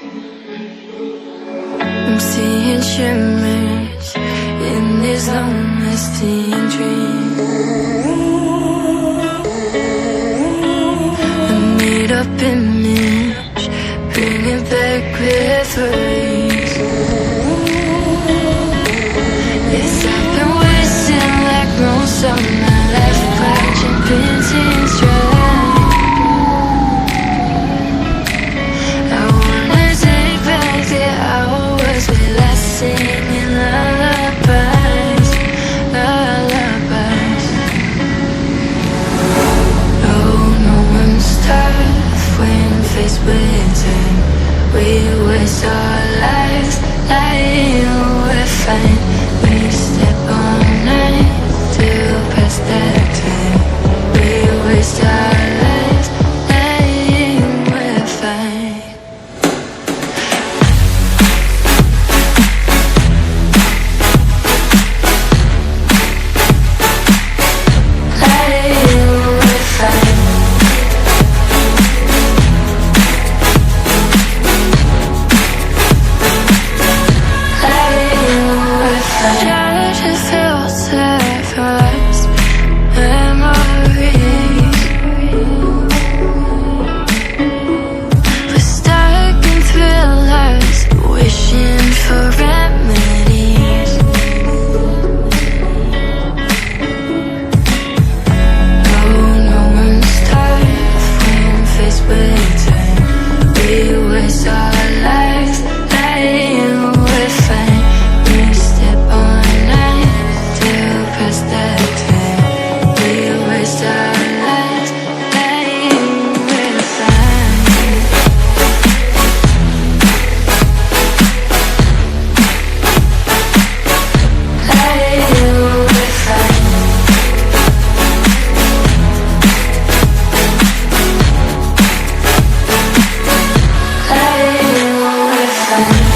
I'm seeing shimmers in these long-lasting dreams. A made-up image, bring it back with worries. Yes, I've been wasting like most of my life, clutching pins in stride. I wanna take back the hours we last singing lullabies, lullabies. Oh, no one's tough when faced with time. We waste our lives lying, we're fine. We step on night to pass that time. We waste our lives lying, we're fine. Lying, we're fine. Try to filter past memories. We're stuck in thrillers, wishing for remedies. Oh, no one's tough when faced with time. We waste our lives lying, we're fine. We step on night to pass that time. We waste our lives lying, we're fine. Lying, we're fine. Lying, we're fine.